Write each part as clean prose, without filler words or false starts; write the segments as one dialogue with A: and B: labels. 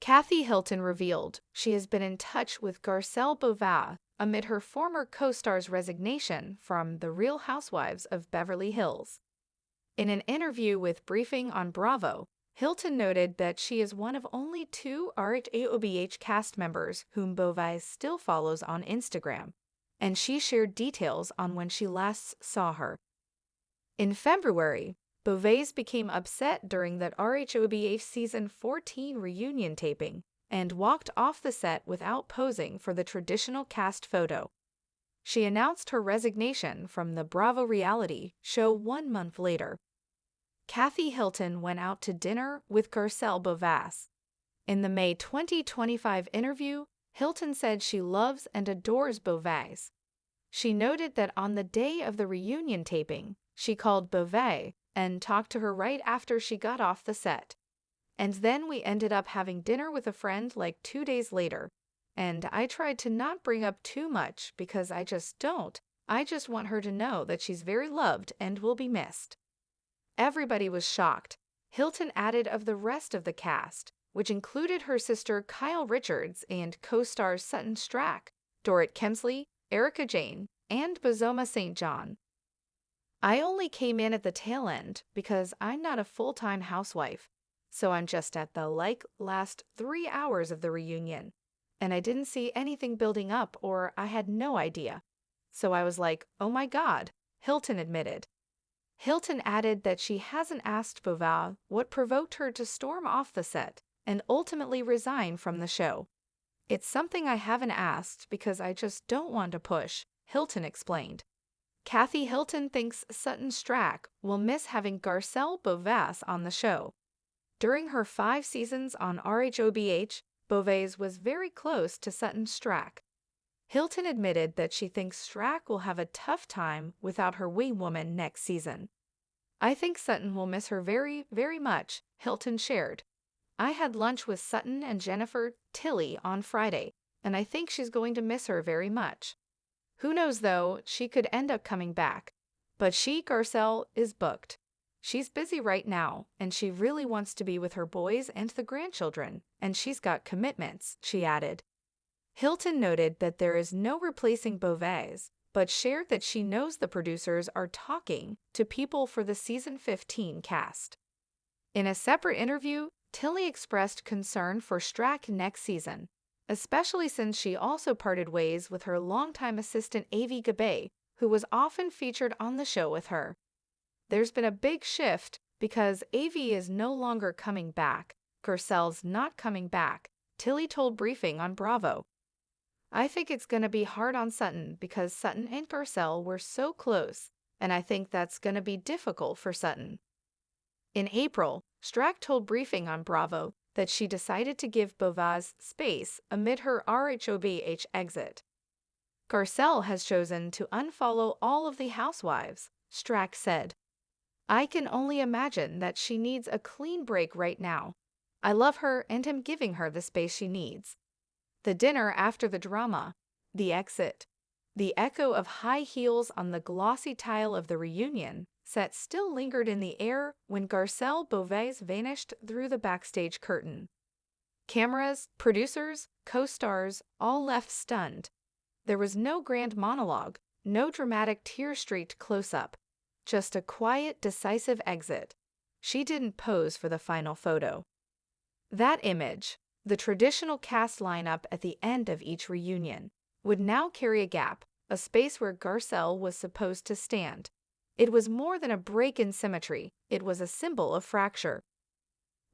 A: Kathy Hilton revealed she has been in touch with Garcelle Beauvais amid her former co-star's resignation from The Real Housewives of Beverly Hills. In an interview with Briefing on Bravo, Hilton noted that she is one of only 2 RHOBH cast members whom Beauvais still follows on Instagram, and she shared details on when she last saw her. In February, Beauvais became upset during that RHOBH Season 14 reunion taping and walked off the set without posing for the traditional cast photo. She announced her resignation from the Bravo reality show 1 month later. Kathy Hilton went out to dinner with Garcelle Beauvais. In the May 2025 interview, Hilton said she loves and adores Beauvais. She noted that on the day of the reunion taping, she called Beauvais and talked to her right after she got off the set. And then we ended up having dinner with a friend like 2 days later. And I tried to not bring up too much because I just don't. I just want her to know that she's very loved and will be missed. Everybody was shocked. Hilton added of the rest of the cast, which included her sister Kyle Richards and co-stars Sutton Stra, Dorrit Kemsley, Erica Jane, and Bozoma St. John. I only came in at the tail end because I'm not a full-time housewife, so I'm just at the last 3 hours of the reunion, and I didn't see anything building up or I had no idea. So I was like, oh my God, Hilton admitted. Hilton added that she hasn't asked Beauvais what provoked her to storm off the set and ultimately resign from the show. It's something I haven't asked because I just don't want to push, Hilton explained. Kathy Hilton thinks Sutton Stra will miss having Garcelle Beauvais on the show. During her 5 seasons on RHOBH, Beauvais was very close to Sutton Stra. Hilton admitted that she thinks Stra will have a tough time without her wing woman next season. I think Sutton will miss her very, very much, Hilton shared. I had lunch with Sutton and Jennifer Tilly on Friday, and I think she's going to miss her very much. Who knows though, she could end up coming back. But Garcelle, is booked. She's busy right now, and she really wants to be with her boys and the grandchildren, and she's got commitments, she added. Hilton noted that there is no replacing Beauvais, but shared that she knows the producers are talking to people for the Season 15 cast. In a separate interview, Tilly expressed concern for Stra next season, especially since she also parted ways with her longtime assistant Avi Gabay, who was often featured on the show with her. There's been a big shift because Avi is no longer coming back. Garcelle's not coming back, Tilly told Briefing on Bravo. I think it's going to be hard on Sutton because Sutton and Garcelle were so close, and I think that's going to be difficult for Sutton. In April, Stra told Briefing on Bravo that she decided to give Beauvais space amid her RHOBH exit. Garcelle has chosen to unfollow all of the housewives, Stra said. I can only imagine that she needs a clean break right now. I love her and am giving her the space she needs. The dinner after the drama, the exit. The echo of high heels on the glossy tile of the reunion set still lingered in the air when Garcelle Beauvais vanished through the backstage curtain. Cameras, producers, co-stars all left stunned. There was no grand monologue, no dramatic tear-streaked close-up, just a quiet, decisive exit. She didn't pose for the final photo. That image, the traditional cast lineup at the end of each reunion, would now carry a gap, a space where Garcelle was supposed to stand. It was more than a break in symmetry, it was a symbol of fracture.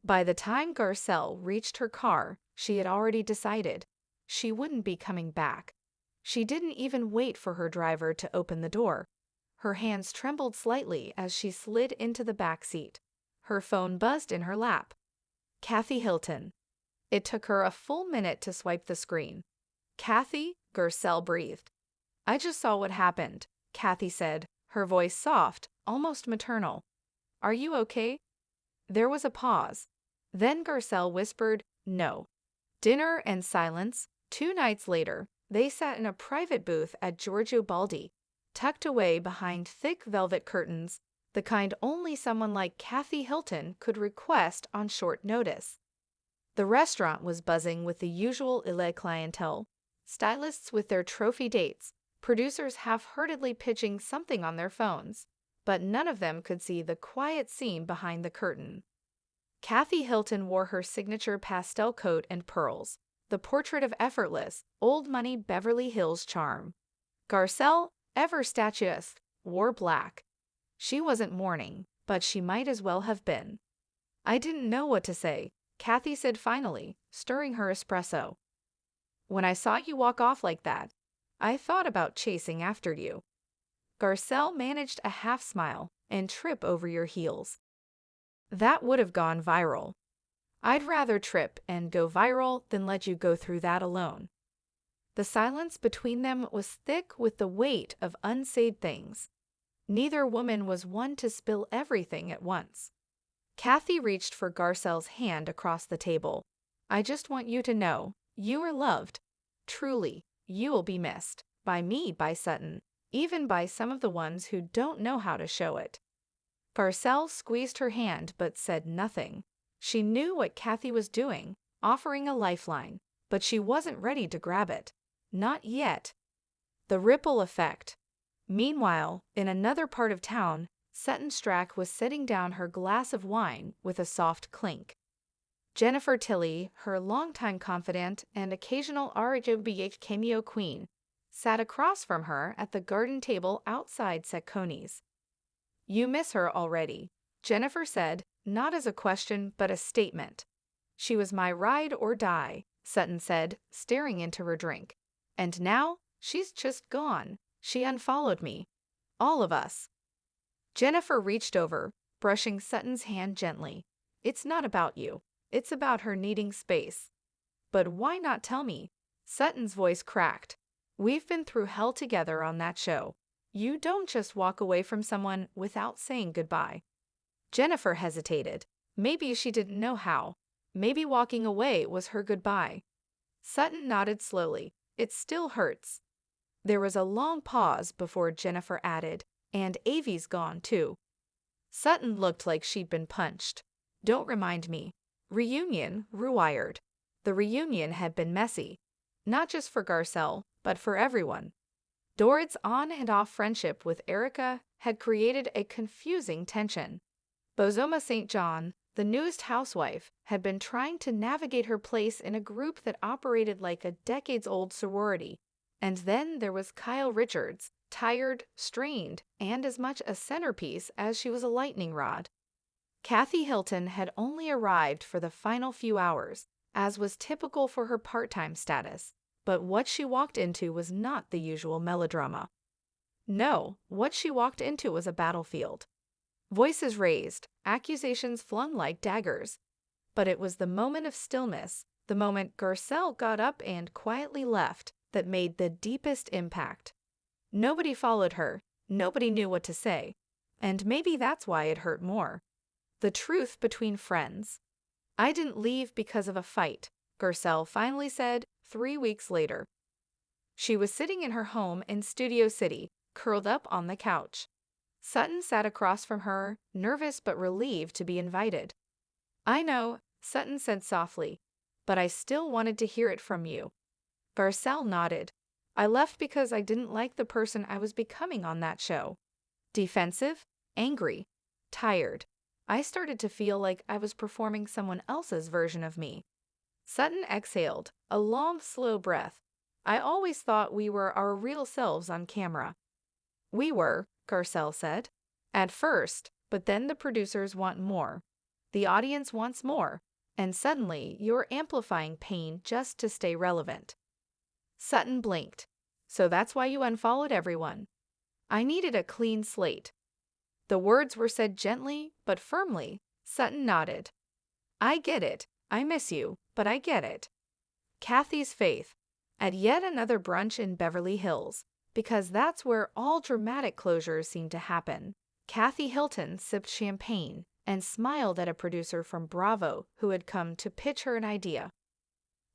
A: By the time Garcelle reached her car, she had already decided she wouldn't be coming back. She didn't even wait for her driver to open the door. Her hands trembled slightly as she slid into the back seat. Her phone buzzed in her lap. Kathy Hilton. It took her a full minute to swipe the screen. Kathy, Garcelle breathed. I just saw what happened, Kathy said, her voice soft, almost maternal. Are you okay? There was a pause. Then Garcelle whispered, no. Dinner and silence. 2 nights later, they sat in a private booth at Giorgio Baldi, tucked away behind thick velvet curtains, the kind only someone like Kathy Hilton could request on short notice. The restaurant was buzzing with the usual elite clientele, stylists with their trophy dates, producers half-heartedly pitching something on their phones, but none of them could see the quiet scene behind the curtain. Kathy Hilton wore her signature pastel coat and pearls, the portrait of effortless, old-money Beverly Hills charm. Garcelle, ever statuesque, wore black. She wasn't mourning, but she might as well have been. "I didn't know what to say," Kathy said finally, stirring her espresso. "When I saw you walk off like that, I thought about chasing after you." Garcelle managed a half-smile and trip over your heels. "That would have gone viral." "I'd rather trip and go viral than let you go through that alone." The silence between them was thick with the weight of unsaid things. Neither woman was one to spill everything at once. Kathy reached for Garcelle's hand across the table. "I just want you to know, you are loved. Truly, you will be missed. By me, by Sutton, even by some of the ones who don't know how to show it." Garcelle squeezed her hand but said nothing. She knew what Kathy was doing, offering a lifeline, but she wasn't ready to grab it. Not yet. The ripple effect. Meanwhile, in another part of town, Sutton Stra was setting down her glass of wine with a soft clink. Jennifer Tilly, her longtime confidant and occasional RHOBH cameo queen, sat across from her at the garden table outside Sacconi's. "You miss her already," Jennifer said, not as a question but a statement. "She was my ride or die," Sutton said, staring into her drink. "And now, she's just gone. She unfollowed me. All of us." Jennifer reached over, brushing Sutton's hand gently. "It's not about you. It's about her needing space." "But why not tell me?" Sutton's voice cracked. "We've been through hell together on that show. You don't just walk away from someone without saying goodbye." Jennifer hesitated. Maybe she didn't know how. Maybe walking away was her goodbye. Sutton nodded slowly. "It still hurts." There was a long pause before Jennifer added, "And Avi's gone, too." Sutton looked like she'd been punched. "Don't remind me." Reunion, rewired. The reunion had been messy. Not just for Garcelle, but for everyone. Dorit's on and off friendship with Erica had created a confusing tension. Bozoma St. John, the newest housewife, had been trying to navigate her place in a group that operated like a decades-old sorority. And then there was Kyle Richards, tired, strained, and as much a centerpiece as she was a lightning rod. Kathy Hilton had only arrived for the final few hours, as was typical for her part-time status, but what she walked into was not the usual melodrama. No, what she walked into was a battlefield. Voices raised, accusations flung like daggers. But it was the moment of stillness, the moment Garcelle got up and quietly left, that made the deepest impact. Nobody followed her, nobody knew what to say, and maybe that's why it hurt more. The truth between friends. "I didn't leave because of a fight," Garcelle finally said 3 weeks later. She was sitting in her home in Studio City, curled up on the couch. Sutton sat across from her, nervous but relieved to be invited. "I know," Sutton said softly, "but I still wanted to hear it from you." Garcelle nodded. "I left because I didn't like the person I was becoming on that show. Defensive, angry, tired. I started to feel like I was performing someone else's version of me." Sutton exhaled, a long, slow breath. "I always thought we were our real selves on camera." "We were," Garcelle said. "At first, but then the producers want more. The audience wants more, and suddenly you're amplifying pain just to stay relevant." Sutton blinked. "So that's why you unfollowed everyone?" "I needed a clean slate." The words were said gently but firmly. Sutton nodded. "I get it. I miss you, but I get it." Kathy's faith. At yet another brunch in Beverly Hills, because that's where all dramatic closures seem to happen. Kathy Hilton sipped champagne and smiled at a producer from Bravo who had come to pitch her an idea.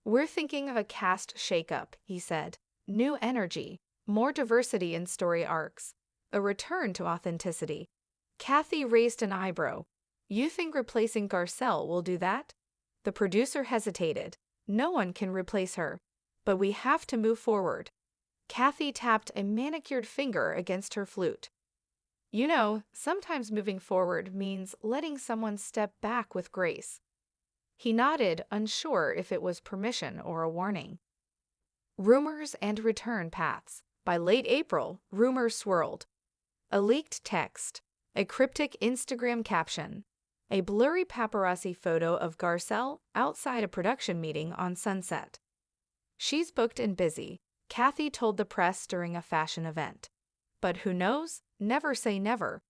A: "We're thinking of a cast shakeup," he said. "New energy, more diversity in story arcs, a return to authenticity." Kathy raised an eyebrow. "You think replacing Garcelle will do that?" The producer hesitated. No one can replace her. But we have to move forward. Kathy tapped a manicured finger against her flute. You know, sometimes moving forward means letting someone step back with grace. He nodded, unsure if it was permission or a warning. Rumors and return paths. By late April, rumors swirled. A leaked text, a cryptic Instagram caption, a blurry paparazzi photo of Garcelle outside a production meeting on Sunset. She's booked and busy, Kathy told the press during a fashion event. But who knows? Never say never.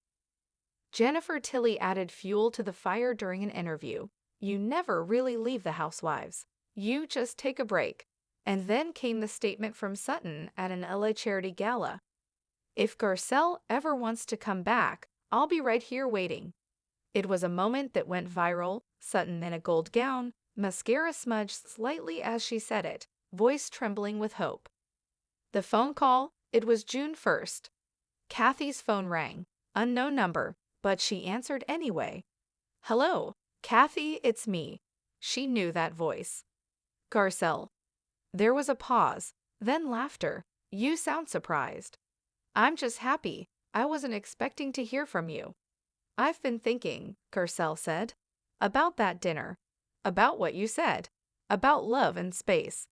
A: Jennifer Tilly added fuel to the fire during an interview. You never really leave the housewives. You just take a break. And then came the statement from Sutton at an LA charity gala. If Garcelle ever wants to come back, I'll be right here waiting. It was a moment that went viral. Sutton in a gold gown, mascara smudged slightly as she said it, voice trembling with hope. The phone call, it was June 1st. Kathy's phone rang, unknown number, but she answered anyway. Hello, Kathy, it's me. She knew that voice. Garcelle. There was a pause, then laughter. You sound surprised. I'm just happy. I wasn't expecting to hear from you. I've been thinking, Garcelle said, about that dinner, about what you said, about love and space.